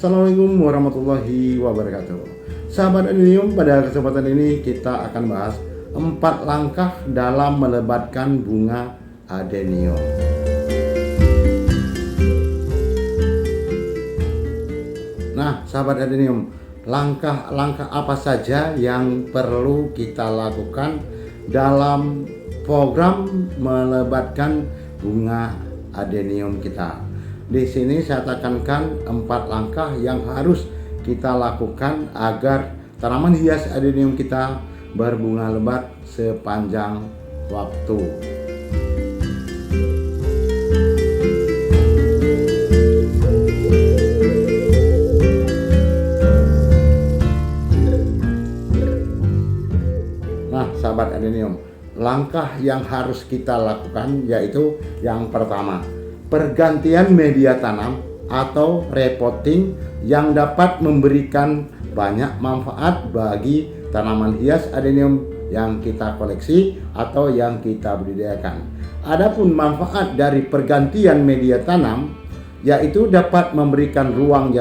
Assalamualaikum warahmatullahi wabarakatuh. Sahabat adenium, pada kesempatan ini kita akan bahas 4 langkah dalam melebatkan bunga adenium. Nah, sahabat adenium, langkah-langkah apa saja yang perlu kita lakukan dalam program melebatkan bunga adenium kita? Di sini saya tekankan 4 langkah yang harus kita lakukan agar tanaman hias adenium kita berbunga lebat sepanjang waktu. Nah, sahabat adenium, langkah yang harus kita lakukan yaitu yang pertama, pergantian media tanam atau repotting yang dapat memberikan banyak manfaat bagi tanaman hias adenium yang kita koleksi atau yang kita budidayakan. Adapun manfaat dari pergantian media tanam yaitu dapat memberikan ruang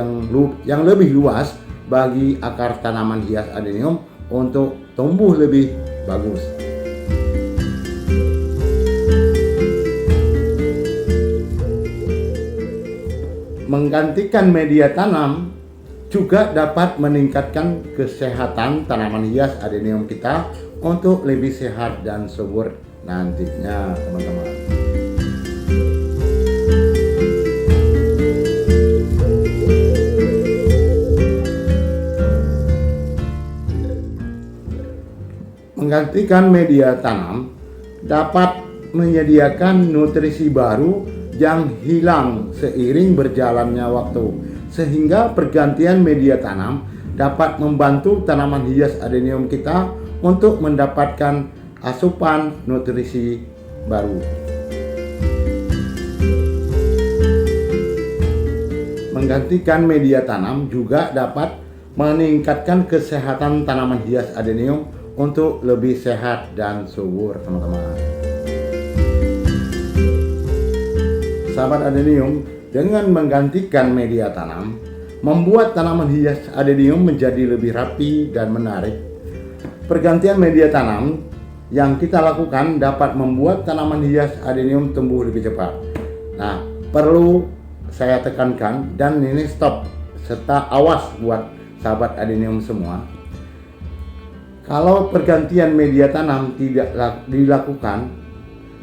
yang lebih luas bagi akar tanaman hias adenium untuk tumbuh lebih bagus. Menggantikan media tanam juga dapat meningkatkan kesehatan tanaman hias adenium kita untuk lebih sehat dan subur nantinya, teman-teman. Menggantikan media tanam dapat menyediakan nutrisi baru yang hilang seiring berjalannya waktu, sehingga pergantian media tanam dapat membantu tanaman hias adenium kita untuk mendapatkan asupan nutrisi baru. Menggantikan media tanam juga dapat meningkatkan kesehatan tanaman hias adenium untuk lebih sehat dan subur, teman-teman. Sahabat adenium, dengan menggantikan media tanam membuat tanaman hias adenium menjadi lebih rapi dan menarik. Pergantian media tanam yang kita lakukan dapat membuat tanaman hias adenium tumbuh lebih cepat. Nah, perlu saya tekankan dan ini stop serta awas buat sahabat adenium semua. Kalau pergantian media tanam tidak dilakukan,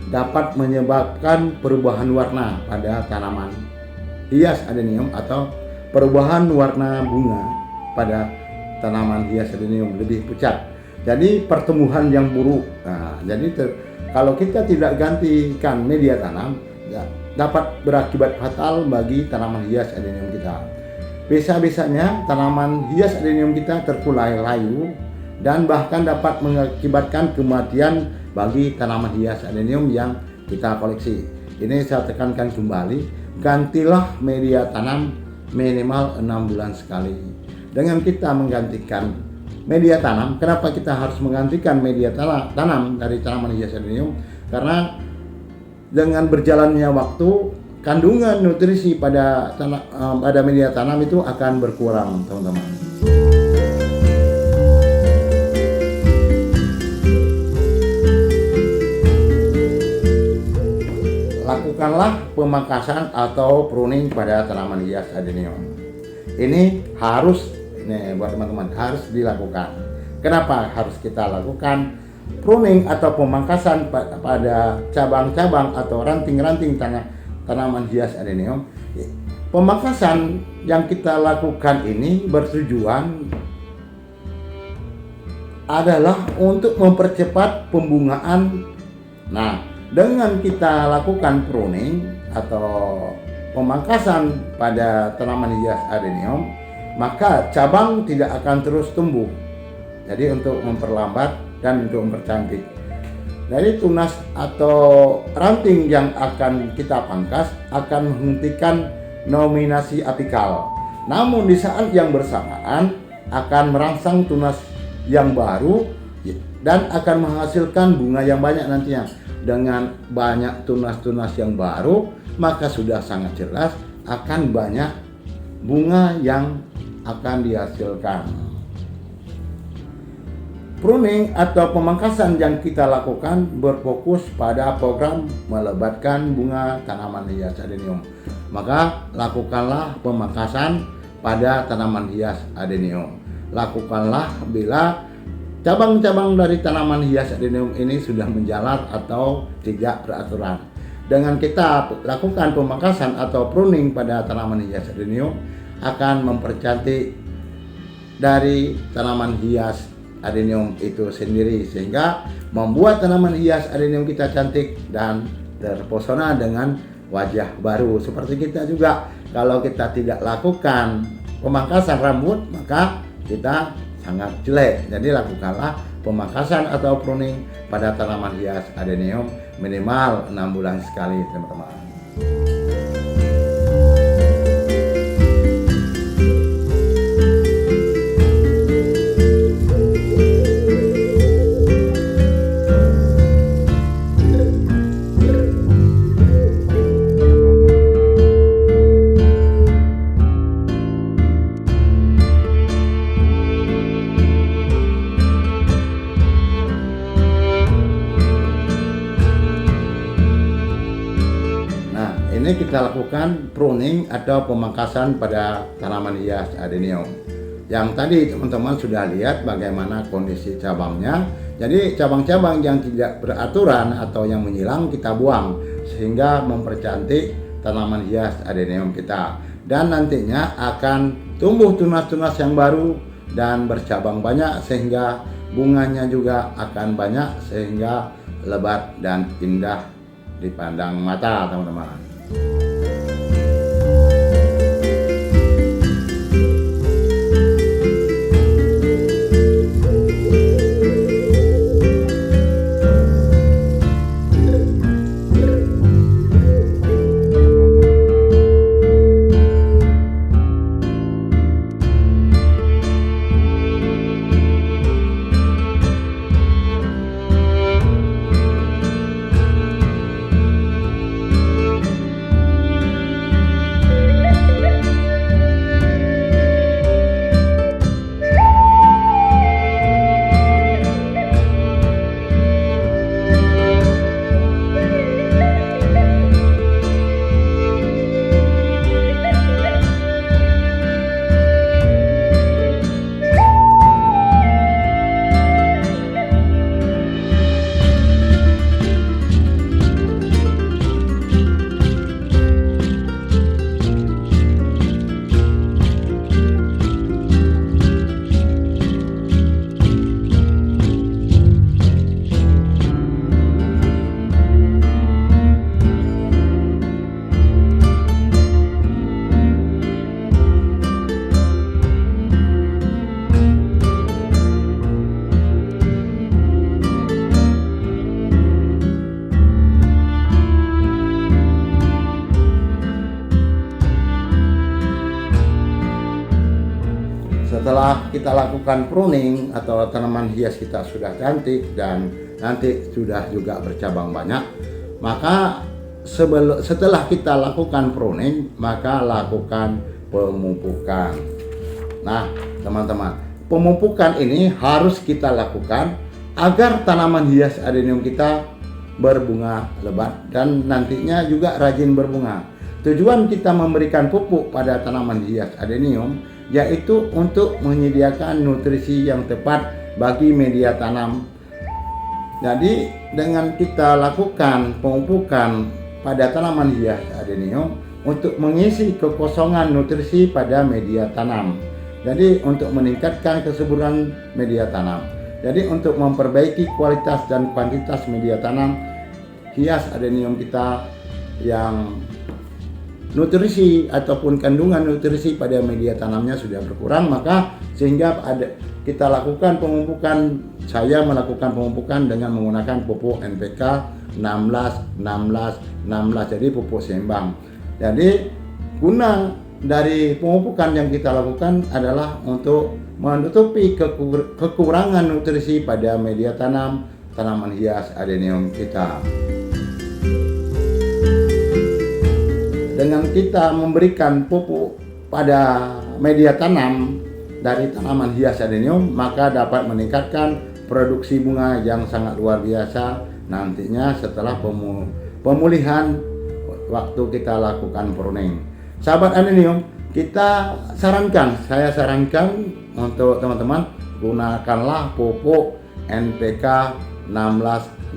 dapat menyebabkan perubahan warna pada tanaman hias adenium atau perubahan warna bunga pada tanaman hias adenium lebih pucat. Jadi pertumbuhan yang buruk. Nah, jadi kalau kita tidak gantikan media tanam, dapat berakibat fatal bagi tanaman hias adenium kita. Bisa-bisanya tanaman hias adenium kita terkulai layu dan bahkan dapat mengakibatkan kematian bagi tanaman hias adenium yang kita koleksi. Ini saya tekankan kembali, gantilah media tanam minimal 6 bulan sekali. Dengan kita menggantikan media tanam, kenapa kita harus menggantikan media tanam dari tanaman hias adenium? Karena dengan berjalannya waktu, kandungan nutrisi pada media tanam itu akan berkurang, teman-teman. Lakukanlah pemangkasan atau pruning pada tanaman hias adenium. Ini harus, buat teman-teman, harus dilakukan. Kenapa harus kita lakukan pruning atau pemangkasan pada cabang-cabang atau ranting-ranting tanaman hias adenium? Pemangkasan yang kita lakukan ini bertujuan adalah untuk mempercepat pembungaan. Nah, dengan kita lakukan pruning atau pemangkasan pada tanaman hias adenium, maka cabang tidak akan terus tumbuh. Jadi untuk memperlambat dan untuk mempercantik. Dari tunas atau ranting yang akan kita pangkas akan menghentikan nominasi apikal. Namun di saat yang bersamaan akan merangsang tunas yang baru dan akan menghasilkan bunga yang banyak nantinya. Dengan banyak tunas-tunas yang baru, maka sudah sangat jelas akan banyak bunga yang akan dihasilkan. Pruning atau pemangkasan yang kita lakukan berfokus pada program melebatkan bunga tanaman hias adenium. Maka lakukanlah pemangkasan pada tanaman hias adenium. Lakukanlah bila cabang-cabang dari tanaman hias adenium ini sudah menjalar atau tidak beraturan. Dengan kita lakukan pemangkasan atau pruning pada tanaman hias adenium akan mempercantik dari tanaman hias adenium itu sendiri, sehingga membuat tanaman hias adenium kita cantik dan terpesona dengan wajah baru. Seperti kita juga, kalau kita tidak lakukan pemangkasan rambut maka kita sangat jelek. Jadi lakukanlah pemangkasan atau pruning pada tanaman hias adenium minimal 6 bulan sekali, teman-teman. Ini kita lakukan pruning atau pemangkasan pada tanaman hias adenium. Yang tadi teman-teman sudah lihat bagaimana kondisi cabangnya. Jadi cabang-cabang yang tidak beraturan atau yang menyilang kita buang, sehingga mempercantik tanaman hias adenium kita. Dan nantinya akan tumbuh tunas-tunas yang baru dan bercabang banyak, sehingga bunganya juga akan banyak, sehingga lebat dan indah dipandang mata, teman-teman. Setelah kita lakukan pruning atau tanaman hias kita sudah cantik dan nanti sudah juga bercabang banyak, maka setelah kita lakukan pruning, maka lakukan pemupukan. Nah, teman-teman, pemupukan ini harus kita lakukan agar tanaman hias adenium kita berbunga lebat dan nantinya juga rajin berbunga. Tujuan kita memberikan pupuk pada tanaman hias adenium yaitu untuk menyediakan nutrisi yang tepat bagi media tanam. Jadi dengan kita lakukan pemupukan pada tanaman hias adenium untuk mengisi kekosongan nutrisi pada media tanam. Jadi untuk meningkatkan kesuburan media tanam. Jadi untuk memperbaiki kualitas dan kuantitas media tanam hias adenium kita yang nutrisi ataupun kandungan nutrisi pada media tanamnya sudah berkurang, maka sehingga kita lakukan pemupukan. Saya melakukan pemupukan dengan menggunakan pupuk NPK 16 jadi pupuk seimbang. Jadi guna dari pemupukan yang kita lakukan adalah untuk menutupi kekurangan nutrisi pada media tanam tanaman hias adenium kita. Dengan kita memberikan pupuk pada media tanam dari tanaman hias adenium, maka dapat meningkatkan produksi bunga yang sangat luar biasa nantinya setelah pemulihan waktu kita lakukan pruning. Sahabat adenium, saya sarankan untuk teman-teman, gunakanlah pupuk NPK 16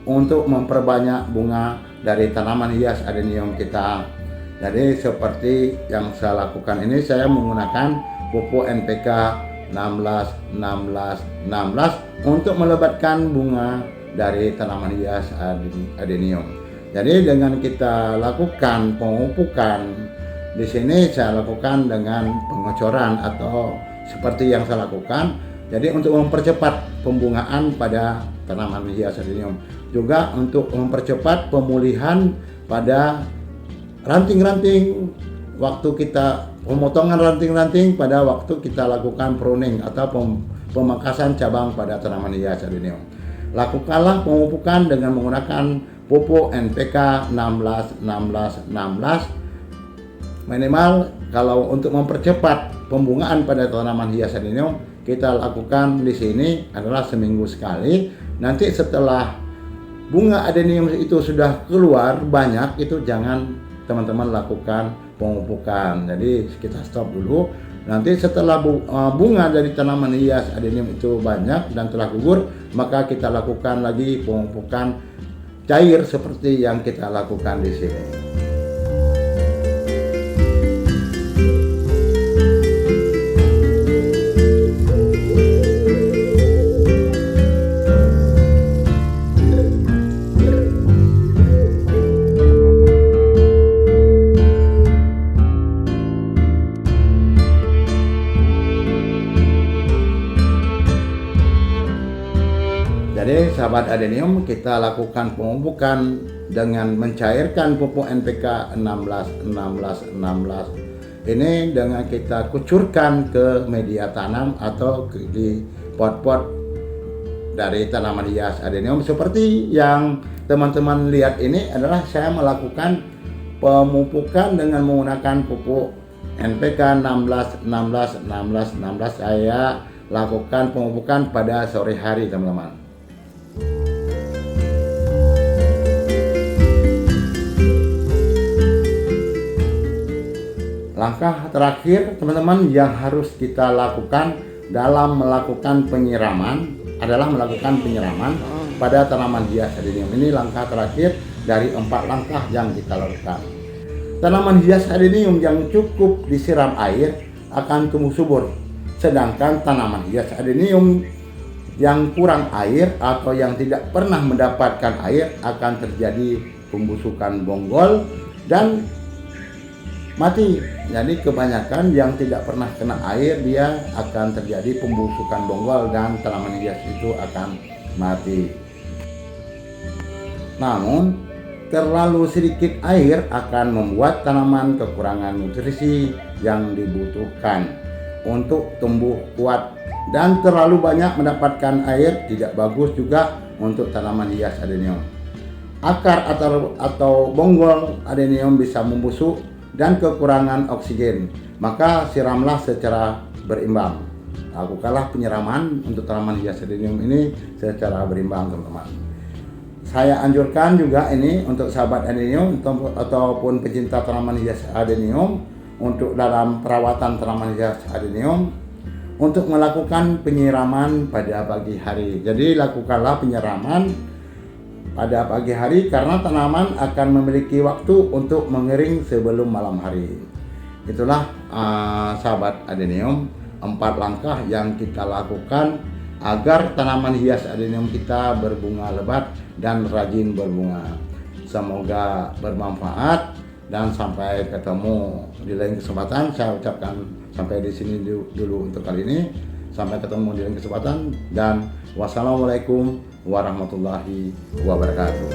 untuk memperbanyak bunga dari tanaman hias adenium kita. Jadi seperti yang saya lakukan ini, saya menggunakan pupuk NPK 16 untuk melebatkan bunga dari tanaman hias adenium. Jadi dengan kita lakukan pemupukan, di sini saya lakukan dengan pengocoran atau seperti yang saya lakukan. Jadi untuk mempercepat pembungaan pada tanaman hias adenium, juga untuk mempercepat pemulihan pada ranting-ranting waktu kita pemotongan ranting-ranting pada waktu kita lakukan pruning atau pemangkasan cabang pada tanaman hias adenium. Lakukanlah pemupukan dengan menggunakan pupuk NPK 16 minimal. Kalau untuk mempercepat pembungaan pada tanaman hias adenium, kita lakukan di sini adalah seminggu sekali. Nanti setelah bunga adenium itu sudah keluar banyak, itu jangan teman-teman lakukan pemupukan. Jadi kita stop dulu. Nanti setelah bunga dari tanaman hias adenium itu banyak dan telah gugur, maka kita lakukan lagi pemupukan cair seperti yang kita lakukan di sini. Jadi sahabat adenium, kita lakukan pemupukan dengan mencairkan pupuk NPK 16 ini dengan kita kucurkan ke media tanam atau di pot-pot dari tanaman hias adenium. Seperti yang teman-teman lihat ini adalah saya melakukan pemupukan dengan menggunakan pupuk NPK 16. Saya lakukan pemupukan pada sore hari, teman-teman. Langkah terakhir teman-teman yang harus kita lakukan dalam melakukan penyiraman adalah melakukan penyiraman pada tanaman hias adenium. Ini langkah terakhir dari 4 langkah yang kita lakukan. Tanaman hias adenium yang cukup disiram air akan tumbuh subur, sedangkan tanaman hias adenium yang kurang air atau yang tidak pernah mendapatkan air akan terjadi pembusukan bonggol dan mati. Jadi kebanyakan yang tidak pernah kena air, dia akan terjadi pembusukan bonggol dan tanaman hias itu akan mati. Namun terlalu sedikit air akan membuat tanaman kekurangan nutrisi yang dibutuhkan untuk tumbuh kuat, dan terlalu banyak mendapatkan air tidak bagus juga untuk tanaman hias adenium. Akar atau bonggol adenium bisa membusuk dan kekurangan oksigen, maka siramlah secara berimbang. Lakukanlah penyiraman untuk tanaman hias adenium ini secara berimbang, teman-teman. Saya anjurkan juga ini untuk sahabat adenium ataupun pecinta tanaman hias adenium, untuk dalam perawatan tanaman hias adenium, untuk melakukan penyiraman pada pagi hari. Jadi lakukanlah penyiraman pada pagi hari karena tanaman akan memiliki waktu untuk mengering sebelum malam hari. Itulah sahabat adenium, 4 langkah yang kita lakukan agar tanaman hias adenium kita berbunga lebat dan rajin berbunga. Semoga bermanfaat dan sampai ketemu di lain kesempatan. Saya ucapkan sampai di sini dulu untuk kali ini. Sampai ketemu di lain kesempatan dan wassalamualaikum warahmatullahi wabarakatuh.